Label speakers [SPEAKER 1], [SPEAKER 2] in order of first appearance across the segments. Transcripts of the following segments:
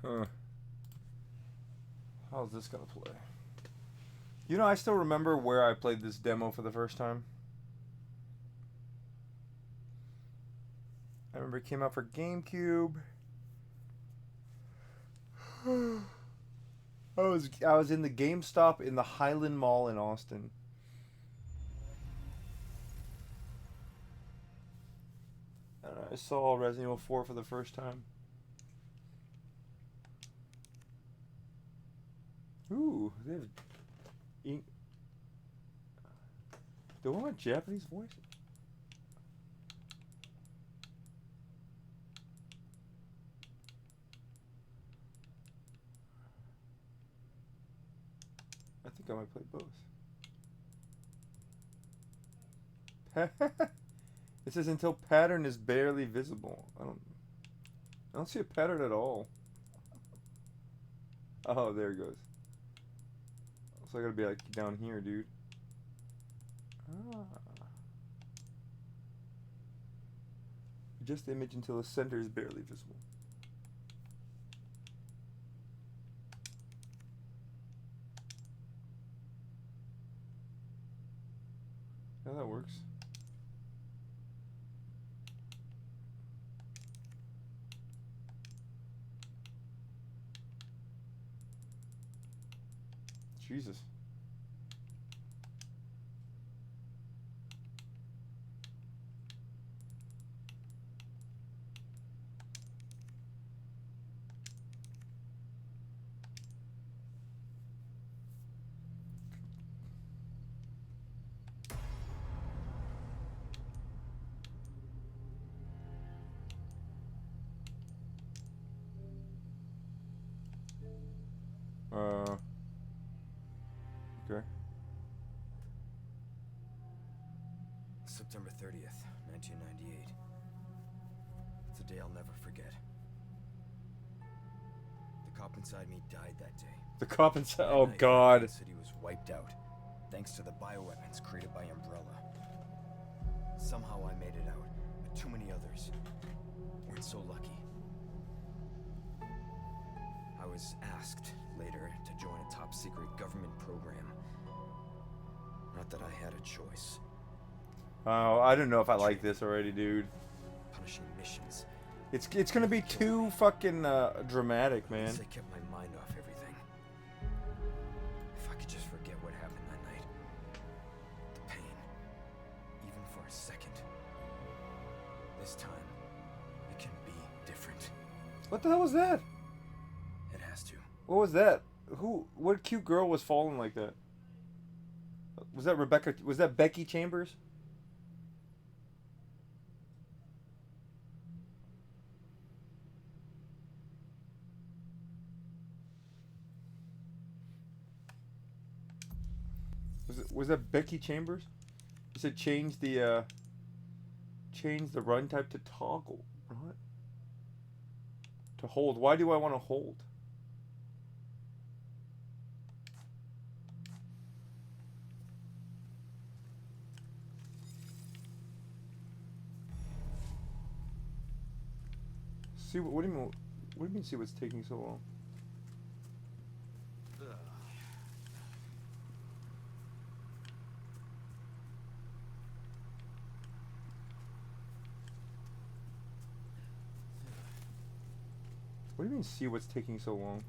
[SPEAKER 1] Huh. How's this gonna play? You know, I still remember where I played this demo for the first time. I remember it came out for GameCube. I was in the GameStop in the Highland Mall in Austin. And I saw Resident Evil 4 for the first time. Ooh, they have do I want Japanese voice? I think I might play both. It says until pattern is barely visible. I don't see a pattern at all. Oh, there it goes. So I gotta be like down here, dude. Ah. Adjust the image until the center is barely visible. Yeah, that works. Jesus. Okay.
[SPEAKER 2] September 30th, 1998. It's a day I'll never forget. The cop inside me died that day.
[SPEAKER 1] The cop inside.
[SPEAKER 2] That
[SPEAKER 1] Oh
[SPEAKER 2] night,
[SPEAKER 1] God.
[SPEAKER 2] Raccoon City was wiped out, thanks to the bioweapons created by Umbrella. Somehow I made it out, but too many others weren't so lucky. I was asked later to join a top-secret government program. Not that I had a choice.
[SPEAKER 1] Oh, I don't know if I like this already, dude.
[SPEAKER 2] Punishing missions.
[SPEAKER 1] It's gonna be too fucking dramatic,
[SPEAKER 2] At
[SPEAKER 1] man.
[SPEAKER 2] least I kept my mind off everything. If I could just forget what happened that night. The pain. Even for a second. This time, it can be different.
[SPEAKER 1] What the hell was that?
[SPEAKER 2] It has to.
[SPEAKER 1] What was that? What cute girl was falling like that? Was that Rebecca? Was that Becky Chambers? Was that Becky Chambers? You said change the run type to toggle. What? To hold. Why do I want to hold? See what do you mean? What do you mean? See what's taking so long? What do you mean? See what's taking so long?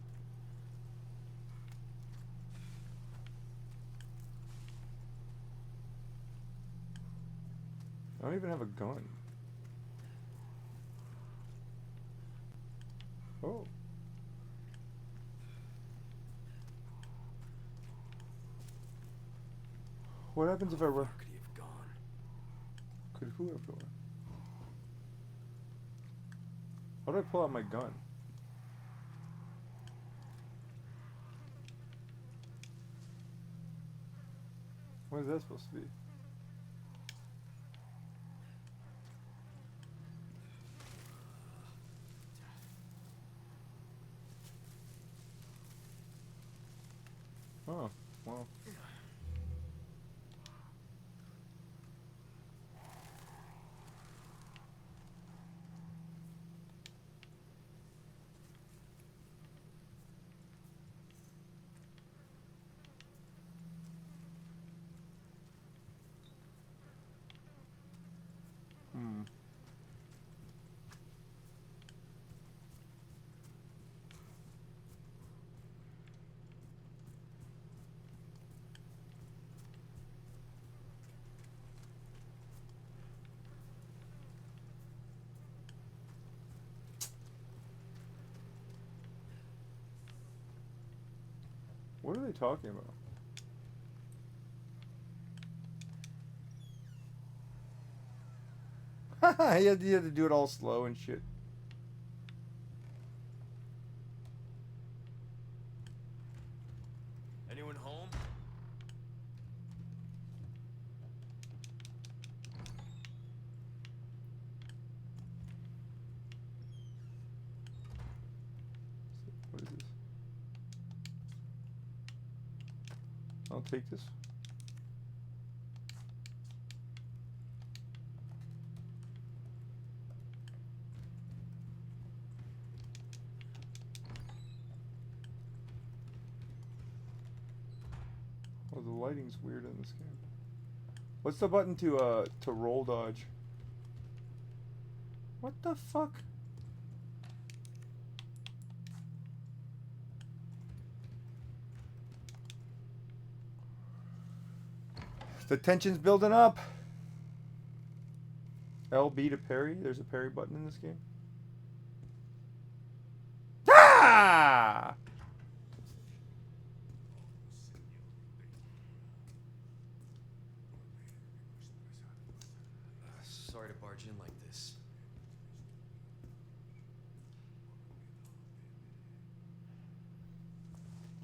[SPEAKER 1] I don't even have a gun. Oh. What happens if I run?
[SPEAKER 2] Where could he have gone?
[SPEAKER 1] Could who have gone? How do I pull out my gun? What is that supposed to be? Oh, well. What are they talking about? You had to do it all slow and shit.
[SPEAKER 2] Anyone home?
[SPEAKER 1] What is this? I'll take this. Oh, the lighting's weird in this game. What's the button to roll dodge? What the fuck? The tension's building up. LB to parry. There's a parry button in this game. Ah!
[SPEAKER 2] Sorry to barge in like this.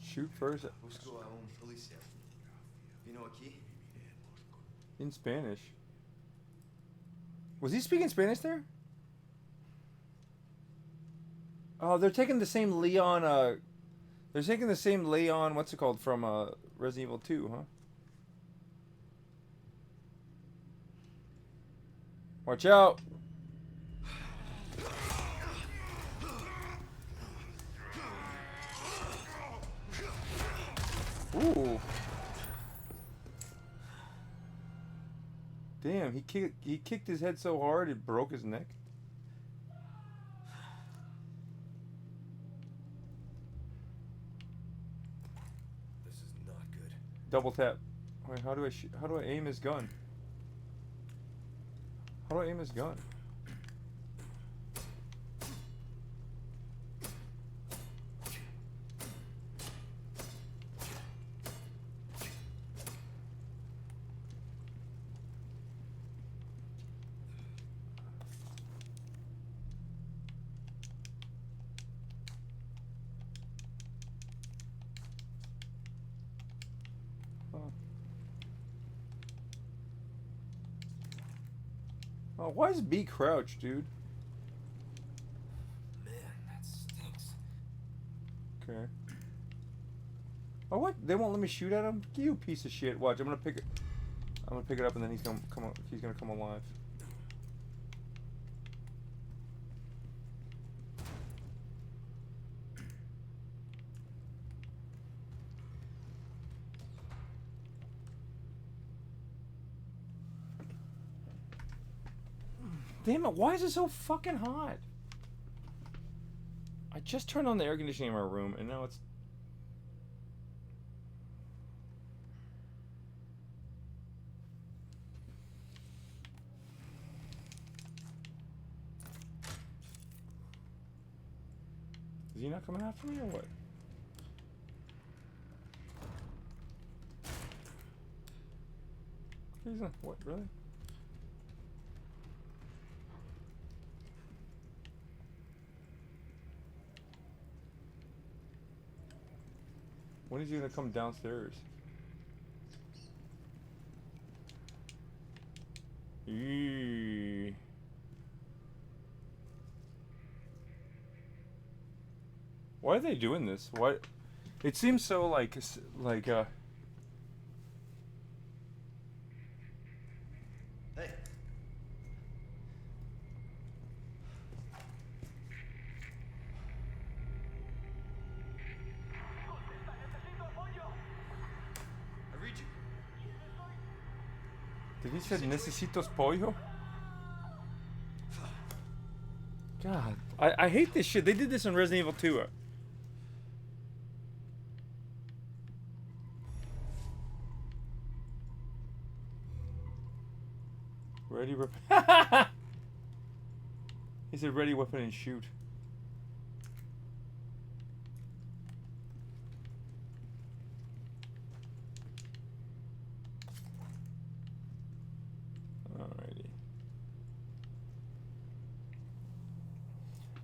[SPEAKER 1] Shoot first.
[SPEAKER 2] Busco a un policía. Vino aquí?
[SPEAKER 1] In Spanish. Was he speaking Spanish there? Oh, they're taking the same Leon, they're taking the same Leon, what's it called, from, Resident Evil 2, huh? Watch out! Ooh. Damn, he kicked his head so hard it broke his neck.
[SPEAKER 2] This is not good.
[SPEAKER 1] Double tap. Wait, how do I aim his gun? How do I aim his gun? Oh, why is B crouched, dude?
[SPEAKER 2] Man, that stinks.
[SPEAKER 1] Okay. Oh, what? They won't let me shoot at him? You piece of shit. Watch, I'm gonna pick it up and then he's gonna come alive. Damn it, why is it so fucking hot? I just turned on the air conditioning in my room and now it's... Is he not coming after me or what? He's not, what, really? When is he gonna come downstairs? Eee. Why are they doing this? Why? It seems so like
[SPEAKER 2] Hey. I read you.
[SPEAKER 1] Did he say necesitos pollo? God, I hate this shit. They did this in Resident Evil 2. Ready weapon. He said ready weapon and shoot.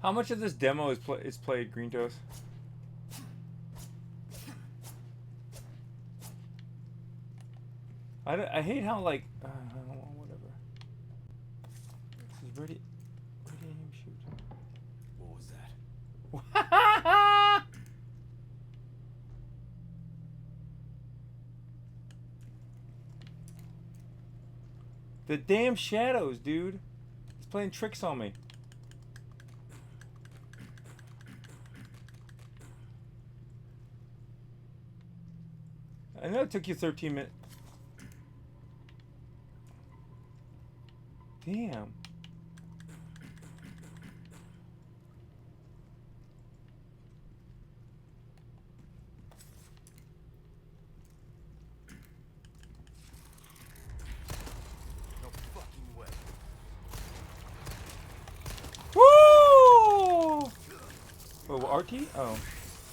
[SPEAKER 1] How much of this demo is played, Green Toast? I hate how like whatever. This is ready aim shoot.
[SPEAKER 2] What was that?
[SPEAKER 1] The damn shadows, dude. He's playing tricks on me. I know it took you 13 minutes. Damn.
[SPEAKER 2] No fucking way.
[SPEAKER 1] Woo! Oh, RT? Oh.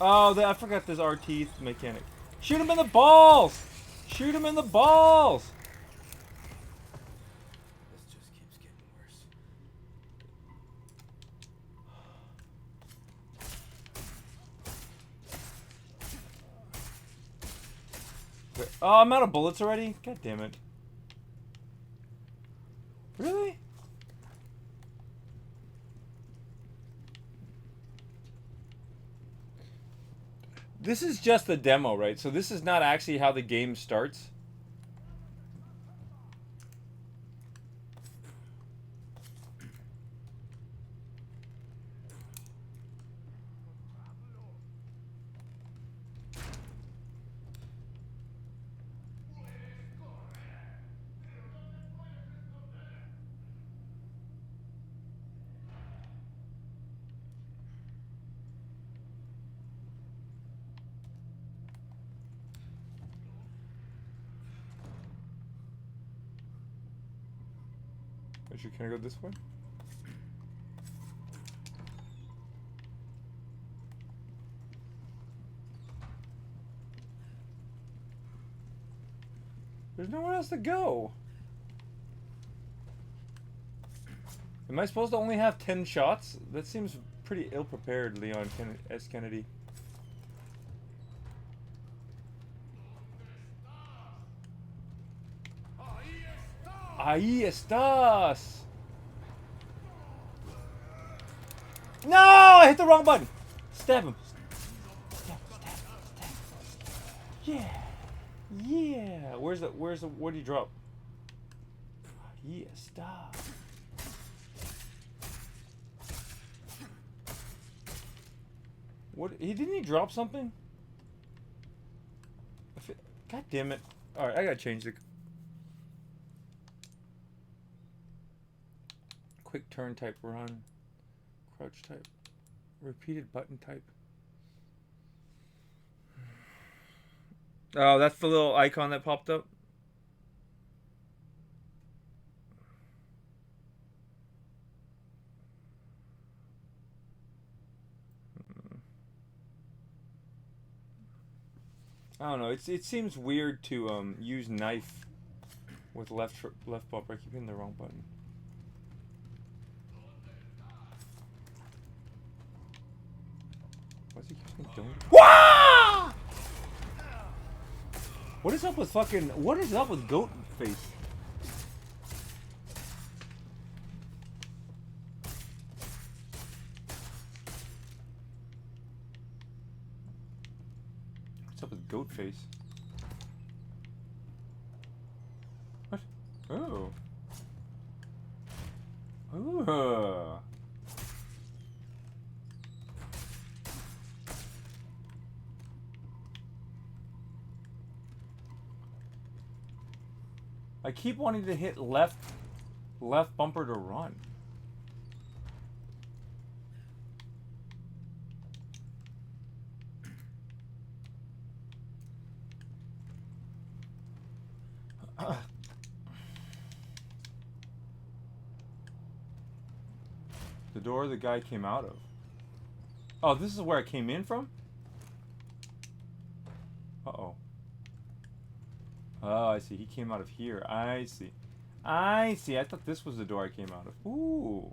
[SPEAKER 1] Oh, I forgot this RT mechanic. Shoot him in the balls! Shoot him in the balls!
[SPEAKER 2] This just keeps getting worse.
[SPEAKER 1] Wait, oh, I'm out of bullets already? God damn it. Really? This is just the demo, right? So this is not actually how the game starts. Actually, can I go this way? There's nowhere else to go. Am I supposed to only have 10 shots? That seems pretty ill-prepared, Leon S. Kennedy. Ahí estás! No! I hit the wrong button! Stab him. Stab him. Yeah. Yeah. Where'd he drop? Ahí está. What? Didn't he drop something? God damn it. Alright, I gotta change the... Quick turn type run. Crouch type. Repeated button type. Oh, that's the little icon that popped up? I don't know. It seems weird to use knife with left bumper. I keep hitting the wrong button. Why does he keep saying don't? Wah! What is up with fucking? What is up with goat face? What's up with goat face? What? Oh. Ooh. I keep wanting to hit left bumper to run. The door the guy came out of. Oh, this is where I came in from? Uh-oh. Oh, I see. He came out of here. I see. I see. I thought this was the door I came out of. Ooh.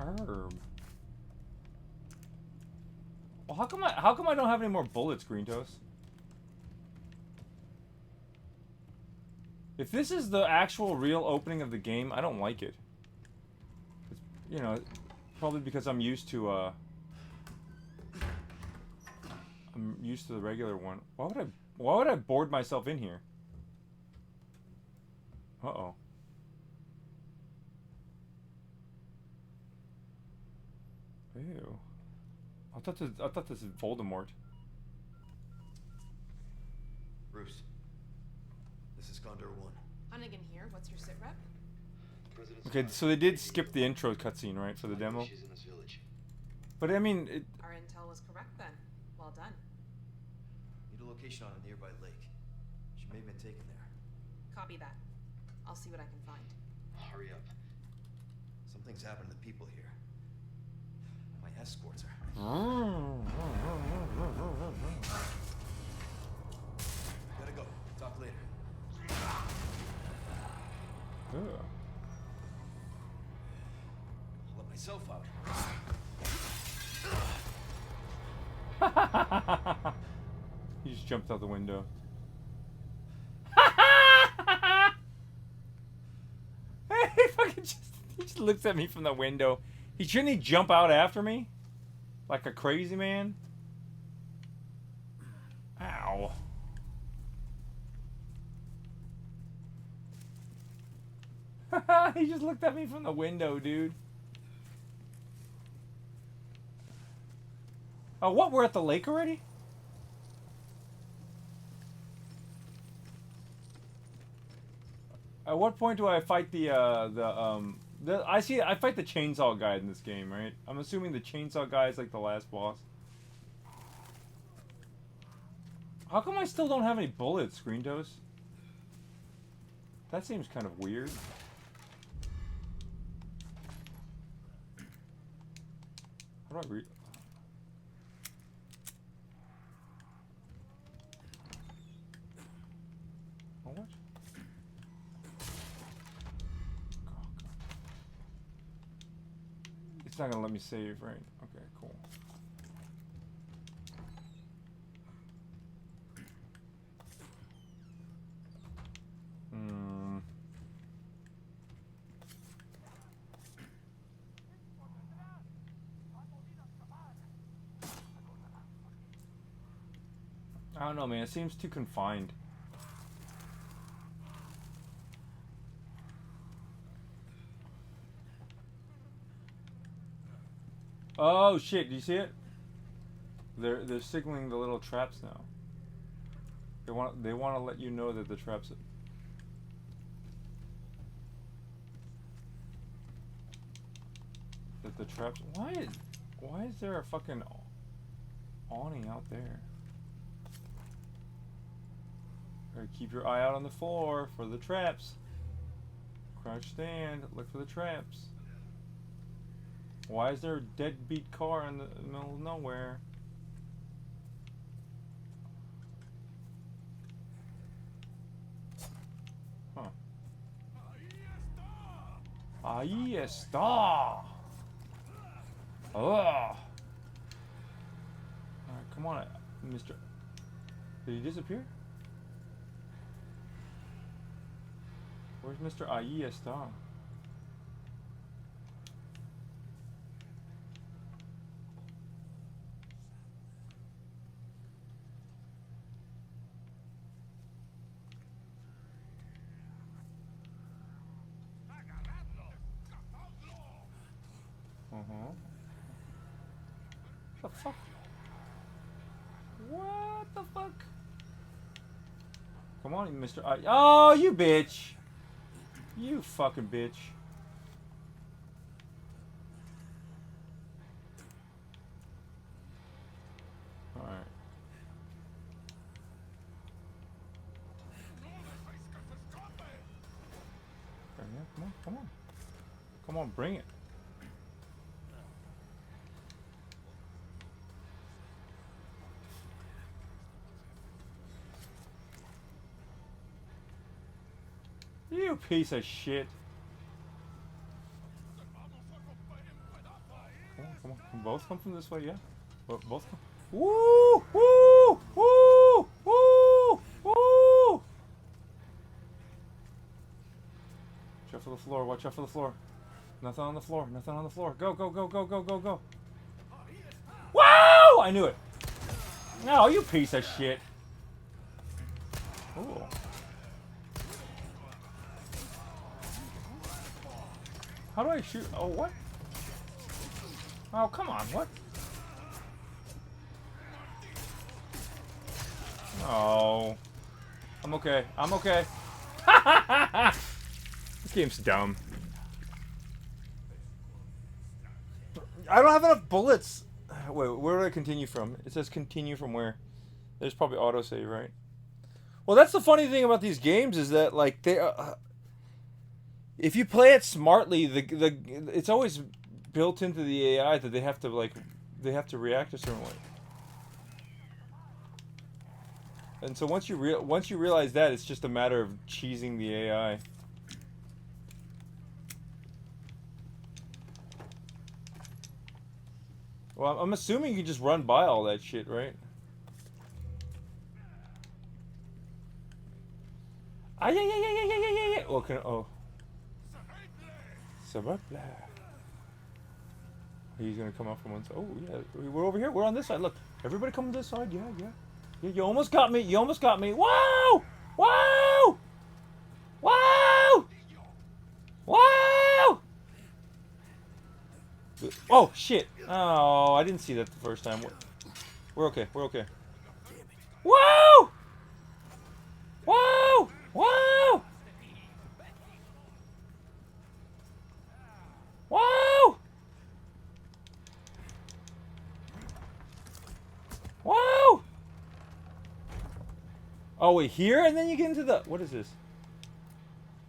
[SPEAKER 1] Herb. Well, how come I don't have any more bullets, Green Toast? If this is the actual real opening of the game, I don't like it. It's, you know, probably because I'm used to the regular one. Why would I board myself in here? Uh-oh. Ew. I thought this is Voldemort.
[SPEAKER 3] Bruce, this is Condor 1.
[SPEAKER 4] Hunnigan here. What's your sit rep?
[SPEAKER 1] Okay, so they did skip the intro cutscene, right, for the demo?
[SPEAKER 3] She's in this village.
[SPEAKER 1] But I mean,
[SPEAKER 4] Our intel was correct then. Well done.
[SPEAKER 3] Need a location on a nearby lake. She may have been taken there.
[SPEAKER 4] Copy that. I'll see what I can find.
[SPEAKER 3] Hurry up. Something's happened to the people here. My escorts are. Gotta go. Talk later.
[SPEAKER 1] Ugh.
[SPEAKER 3] I'll let myself out.
[SPEAKER 1] He just jumped out the window. He just looks at me from the window. Shouldn't he jump out after me? Like a crazy man? Ow. He just looked at me from the window, dude. Oh, what? We're at the lake already? At what point do I fight I fight the chainsaw guy in this game, right? I'm assuming the chainsaw guy is like the last boss. How come I still don't have any bullets, Green Toast? That seems kind of weird. How do I read? Oh, what? Oh, God. It's not gonna let me save, right? Okay, cool. I don't know, man. It seems too confined. Oh shit! Do you see it? They're signaling the little traps now. They want to let you know that the traps. That the traps. Why is there a fucking awning out there? Gotta keep your eye out on the floor for the traps. Crouch stand, look for the traps. Why is there a deadbeat car in the middle of nowhere? Huh. Ahí está! Alright, come on, Mr. Did he disappear? Where's Mr. Ahí está? The fuck? What the fuck? Come on, Mr. Oh, you bitch! You fucking bitch. Alright. Yeah, come on, come on. Come on, bring it. You piece of shit. Both come from this way, yeah. Both come. Woo! Woo! Woo! Woo! Woo! Watch out for the floor. Watch out for the floor. Nothing on the floor. Nothing on the floor. Go, go, go, go, go, go, go. Wow! I knew it. No, you piece of shit. Ooh. How do I shoot? Oh, what? Oh, come on. What? Oh. I'm okay. I'm okay. This game's dumb. I don't have enough bullets. Wait, where do I continue from? It says continue from where? There's probably autosave, right? Well, that's the funny thing about these games is that, like, they... if you play it smartly, it's always built into the AI that they have to, like... They have to react a certain way. And so once you realize that, it's just a matter of cheesing the AI. Well, I'm assuming you can just run by all that shit, right? Ah, yeah. Oh, oh. He's gonna come up from one side. Oh, yeah. We're over here. We're on this side. Look. Everybody come to this side. Yeah. Yeah, you almost got me. You almost got me. Whoa! Whoa! Whoa! Whoa! Oh, shit. Oh, I didn't see that the first time. We're okay. We're okay. Whoa! Whoa! Whoa! Whoa! Whoa! Oh, wait, here? And then you get into the... What is this?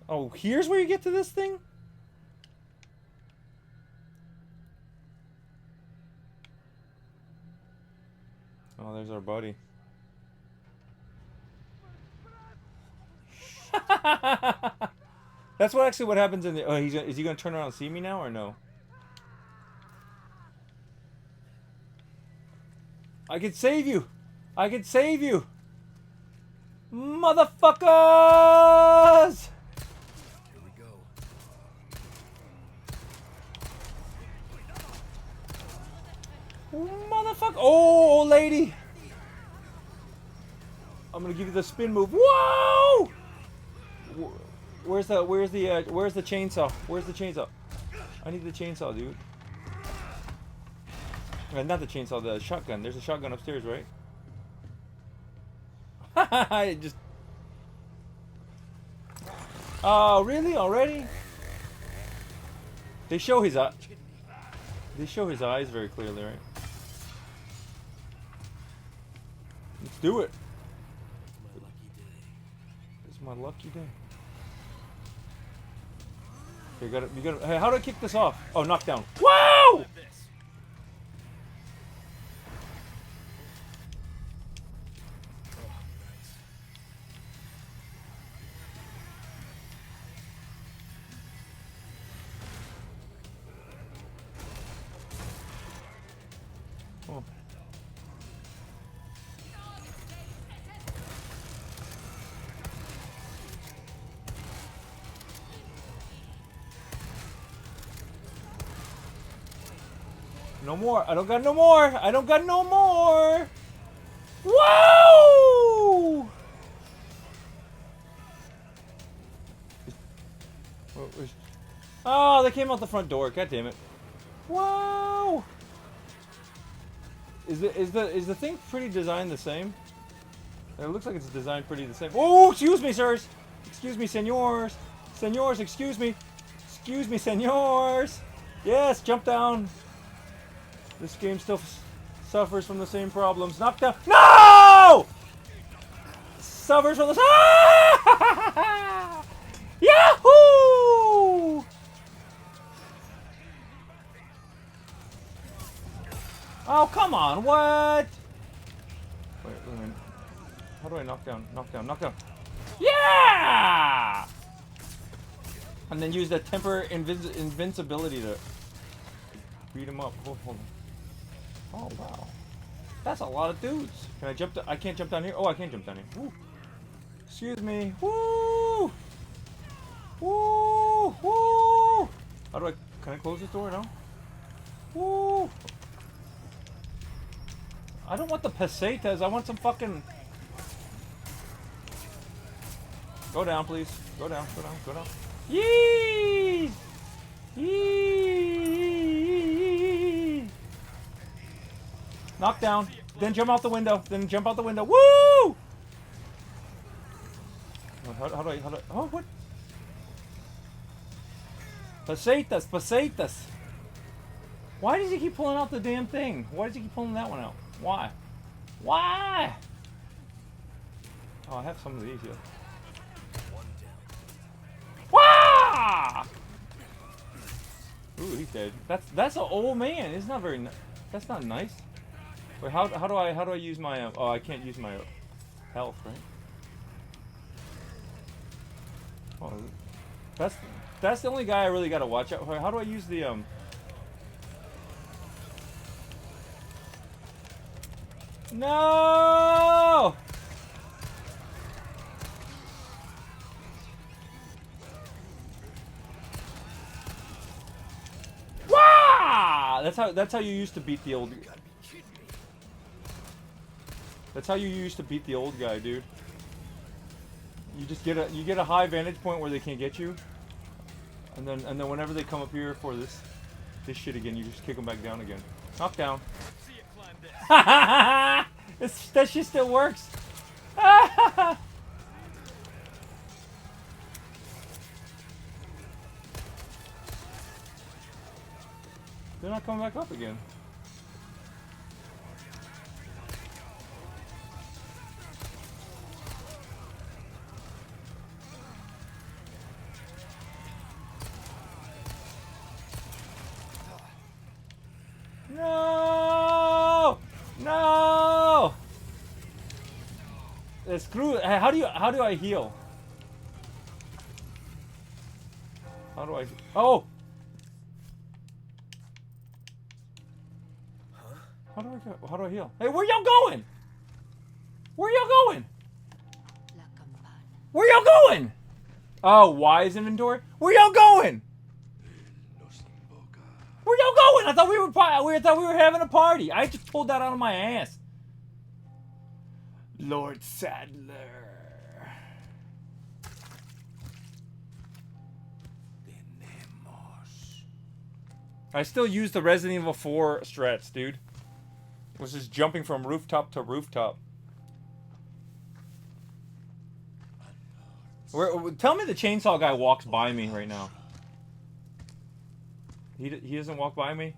[SPEAKER 1] Oh, here's where you get to this thing? Oh, there's our buddy. That's what actually what happens in the... Oh, is he going to turn around and see me now or no? I can save you! I can save you! Motherfuckers!
[SPEAKER 2] Here we go.
[SPEAKER 1] Motherfucker! Oh, old lady! I'm gonna give you the spin move. Whoa! Where's the chainsaw? Where's the chainsaw? I need the chainsaw, dude. Not the chainsaw, the shotgun. There's a shotgun upstairs, right? I just... Oh, really? Already? They show his eye. They show his eyes very clearly, right? Let's do it. It's my lucky day. Okay, you gotta. Hey, how do I kick this off? Oh, knockdown. Whoa! Oh. No more. I don't got no more. I don't got no more. Whoa! Oh, they came out the front door. God damn it. Whoa! Is the thing pretty designed the same? It looks like it's designed pretty the same. Oh, excuse me, sirs. Excuse me, senors. Senors, excuse me. Excuse me, senors. Yes, jump down. This game still suffers from the same problems. Knock down. No! Suffers from the... Ah! Yahoo! Oh, come on. What? Wait a minute. How do I knock down? Knock down. Knock down. Yeah! And then use that temporary invincibility to beat him up. Hold on. Oh wow. That's a lot of dudes. Can I jump? I can't jump down here. Oh, I can jump down here. Woo. Excuse me. Woo! Woo! Woo! How do I? Can I close this door? No. Woo! I don't want the pesetas. I want some fucking. Go down, please. Go down. Go down. Go down. Yee! Yee! Knock down. Then jump out the window. Then jump out the window. Woo! How do I? Oh, what? Pesetas, pesetas. Why does he keep pulling out the damn thing? Why does he keep pulling that one out? Why? Why? Oh, I have some of these here. Wah! Ooh, he's dead. That's an old man. It's not very. That's not nice. Wait, how do I use my? Oh, I can't use my health, right? Oh, that's the only guy I really gotta watch out for. How do I use the No! Wah! That's how you used to beat the old. That's how you used to beat the old guy, dude. You just get a high vantage point where they can't get you, and then whenever they come up here for this shit again, you just kick them back down again. Knock down. That shit still works. They're not coming back up again. No! No! Screw it. How do I heal? How do I? Oh!
[SPEAKER 2] Huh?
[SPEAKER 1] How do I heal? Hey, where y'all going? Where y'all going? Where y'all going? Oh, Y is inventory. Where y'all going? Where y'all going? I thought we were having a party. I just pulled that out of my ass. Lord Sadler. I still use the Resident Evil 4 strats, dude. It was just jumping from rooftop to rooftop. Tell me the chainsaw guy walks by me right now. He doesn't walk by me?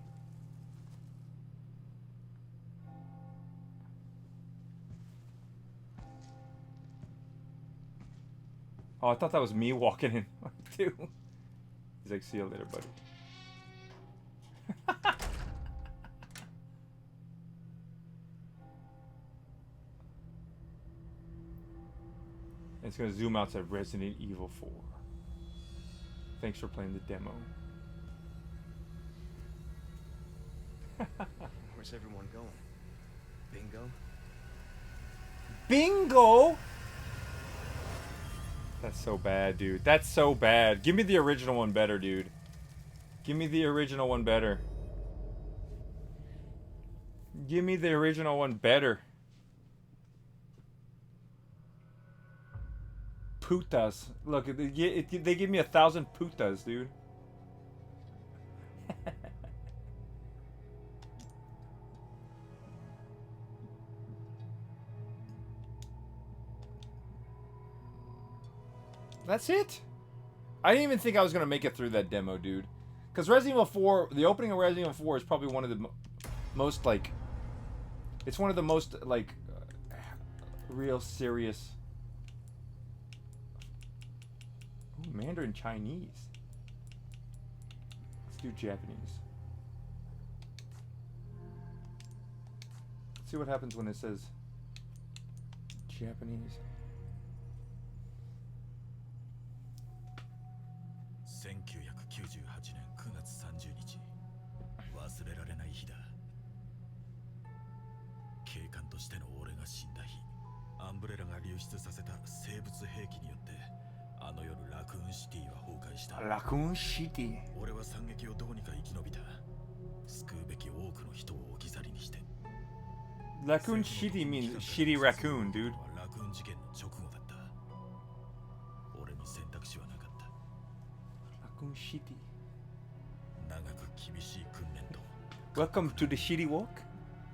[SPEAKER 1] Oh, I thought that was me walking in, too. He's like, see you later, buddy. It's gonna zoom out to Resident Evil 4. Thanks for playing the demo.
[SPEAKER 3] Where's everyone going? Bingo?
[SPEAKER 1] Bingo! That's so bad, dude. That's so bad. Give me the original one better, dude. Give me the original one better. Give me the original one better. Putas. Look, they give me 1,000 putas, dude. That's it? I didn't even think I was going to make it through that demo, dude. Because Resident Evil 4, the opening of Resident Evil 4 is probably one of the most, like... It's one of the most, like, real serious... Ooh, Mandarin Chinese. Let's do Japanese. Let's see what happens when it says Japanese.
[SPEAKER 5] 1998年9月30日忘れられない日だ官としての俺が死んだ日、アンブレラが流出させた生物兵器によってあの夜ラクーンシティは崩壊した。
[SPEAKER 1] Raccoon City.
[SPEAKER 5] 俺は惨劇をどうにか生き延びた。救うべき多くの人を置き去りにして。
[SPEAKER 1] Raccoon City means shitty raccoon, dude.
[SPEAKER 5] ラクーン事件の直後だった。俺に選択肢はなかった。
[SPEAKER 1] Raccoon City.
[SPEAKER 5] 長く厳しい訓練と
[SPEAKER 1] Welcome to the shitty walk.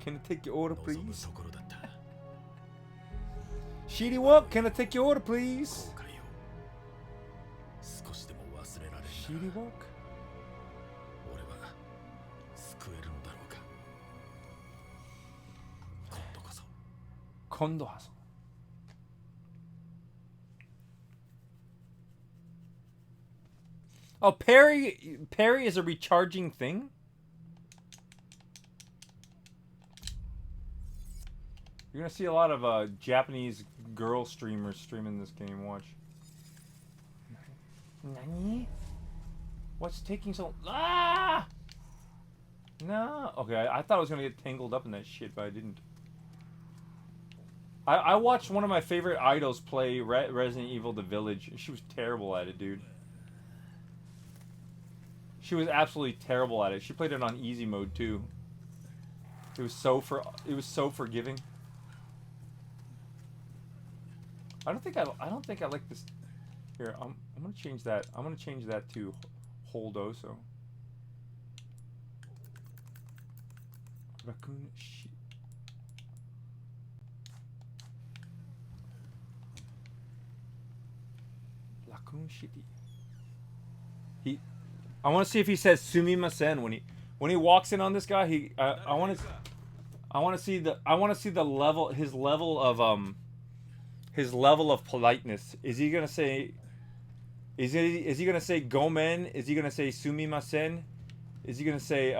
[SPEAKER 1] Can I take your order,
[SPEAKER 5] 望む
[SPEAKER 1] please?
[SPEAKER 5] ところだった。
[SPEAKER 1] Shitty walk. Can I take your order,
[SPEAKER 5] 後
[SPEAKER 1] please?
[SPEAKER 5] 悔を少しでも忘れられるなら
[SPEAKER 1] Shitty walk.
[SPEAKER 5] 俺は救えるのだろうか。今度こそ。
[SPEAKER 1] Kondo haso. Oh, parry is a recharging thing? You're gonna see a lot of Japanese girl streamers streaming this game. Watch. Nani? What's taking so? Ah! No. Okay, I thought I was gonna get tangled up in that shit, but I didn't. I watched one of my favorite idols play Resident Evil: The Village. She was terrible at it, dude. She was absolutely terrible at it. She played it on easy mode too. It was so forgiving. I don't think I like this. Here, I'm gonna change that. I'm gonna change that to hold also. Raccoon shit. Raccoon shitty. I want to see if he says sumimasen when he walks in on this guy. I want to see the level, his level of politeness. Is he gonna say gomen? Is he gonna say sumimasen? Is he gonna say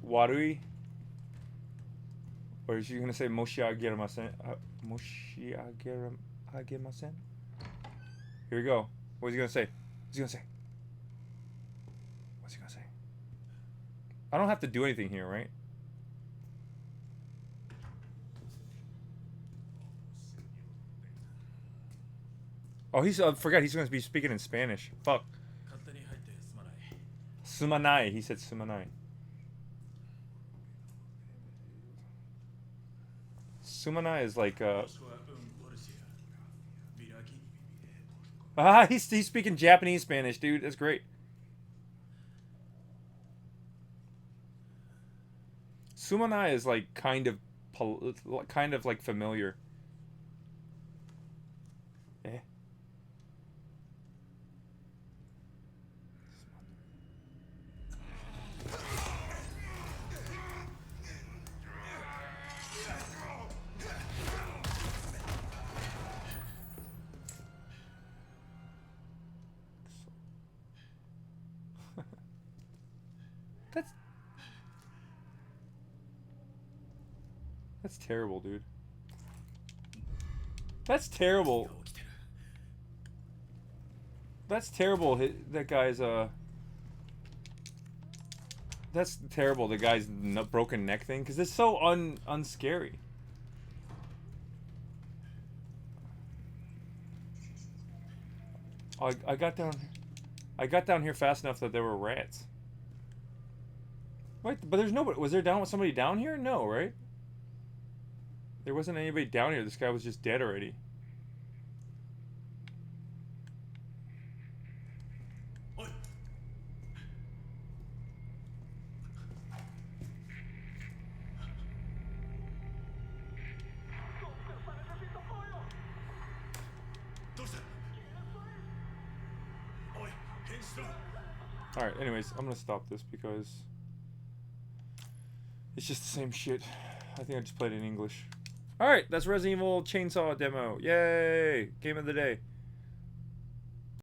[SPEAKER 1] warui? Or is he gonna say moshiagemasen? Moshiagemasen? Here we go. What is he gonna say? What's he gonna say? What's he gonna say? I don't have to do anything here, right? Oh, forgot he's gonna be speaking in Spanish. Fuck.
[SPEAKER 5] 勝手に入ってすまない。
[SPEAKER 1] Sumanai. He said sumanai. Sumanai is like
[SPEAKER 5] もしくはポルシア、ビラキ。
[SPEAKER 1] he's speaking Japanese Spanish, dude. That's great. Sumanai is like kind of like familiar. Eh. That's terrible, dude. That's terrible. That's terrible. That guy's That's terrible. The guy's broken neck thing, because it's so unscary. I got down here fast enough that there were rats. Wait, but there's nobody. Was there somebody down here? No, right? There wasn't anybody down here. This guy was just dead already. Alright, anyways, I'm gonna stop this because it's just the same shit. I think I just played it in English. Alright, that's Resident Evil Chainsaw demo. Yay! Game of the day.